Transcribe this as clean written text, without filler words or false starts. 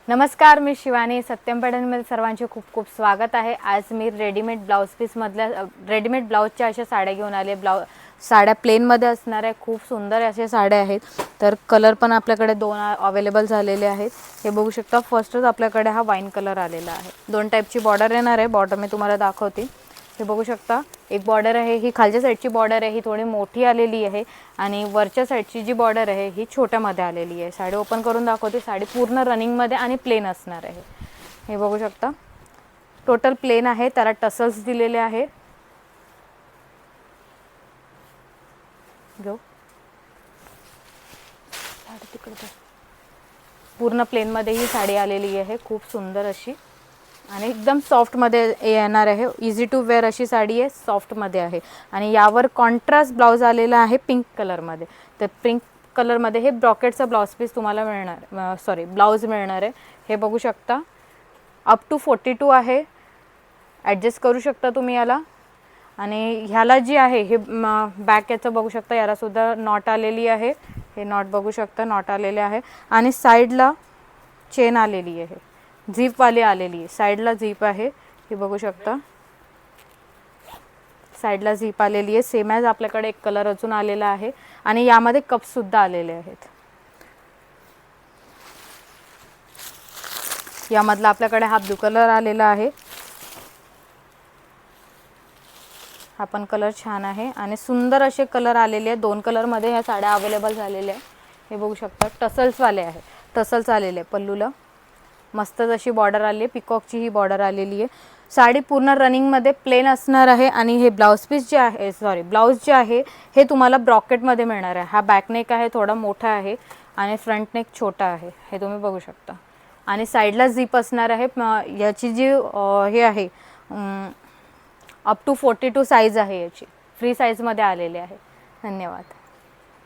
नमस्कार, मी शिवानी. सत्यम पॅटर्नमध्ये सर्वांचे खूप खूप स्वागत आहे. आज मी रेडीमेड ब्लाउज पीसमधल्या रेडीमेड ब्लाउजच्या अशा साड्या घेऊन आले. साड्या प्लेनमध्ये असणाऱ्या खूप सुंदर अशा साड्या आहेत. तर कलर पण आपल्याकडे दोन अवेलेबल झालेले आहेत. हे बघू शकता. फर्स्टच आपल्याकडे हा वाईन कलर आलेला आहे. दोन टाईपची बॉर्डर येणार आहे. बॉर्डर मी तुम्हाला दाखवते. हे बघू शकता. एक बॉर्डर आहे, ही खालच्या साईडची बॉर्डर आहे, ही थोडी मोठी आलेली आहे आणि वरच्या साईडची जी बॉर्डर आहे ही छोट्यामध्ये आलेली आहे. साडी ओपन करून दाखवते. साडी पूर्ण रनिंगमध्ये आणि प्लेन असणार आहे. हे बघू शकता. टोटल प्लेन आहे, त्याला टसल्स दिलेले आहे. घेऊ पूर्ण प्लेनमध्ये ही साडी आलेली आहे. खूप सुंदर अशी आणि एकदम सॉफ्टमध्ये येणार आहे. इझी टू वेअर अशी साडी आहे, सॉफ्टमध्ये आहे आणि यावर कॉन्ट्रास्ट ब्लाऊज आलेला आहे पिंक कलरमध्ये. तर पिंक कलरमध्ये हे ब्रॉकेटचं ब्लाऊज पीस तुम्हाला मिळणार, ब्लाऊज मिळणार आहे. हे बघू शकता. अप टू 42 आहे. ॲडजस्ट करू शकता तुम्ही याला. आणि ह्याला जी आहे हे बॅक याचं बघू शकता, यालासुद्धा नॉट आलेली आहे. हे नॉट बघू शकता, नॉट आलेले आहे आणि साईडला चेन आलेली आहे, झीपवाली आलेली आहे. साईडला झीप आहे, हे बघू शकता. साईडला झीप आलेली आहे. सेम ॲज आपल्याकडे एक कलर अजून आलेला आहे आणि यामध्ये कपसुद्धा आलेले आहेत. यामधला आपल्याकडे हा ब्लू कलर आलेला आहे. हा पण कलर छान आहे आणि सुंदर असे कलर आलेले आहेत. दोन कलरमध्ये ह्या साड्या अवेलेबल झालेल्या आहे. हे बघू शकता. टसल्सवाले आहे, टसल्स आलेले आहे. पल्लूला मस्त अशी बॉर्डर आली आहे. पिकॉकची ही बॉर्डर आलेली आहे. साडी पूर्ण रनिंगमध्ये प्लेन असणार आहे आणि हे ब्लाऊज पीस जे आहे, ब्लाऊज जे आहे हे तुम्हाला ब्रॉकेटमध्ये मिळणार आहे. हा बॅक नेक आहे, थोडा मोठा आहे आणि फ्रंट नेक छोटा आहे. हे तुम्ही बघू शकता. आणि साईडला झीप असणार आहे. याची जी हे आहे अप टू 42 साईज आहे याची. फ्री साईजमध्ये आलेली आहे. धन्यवाद.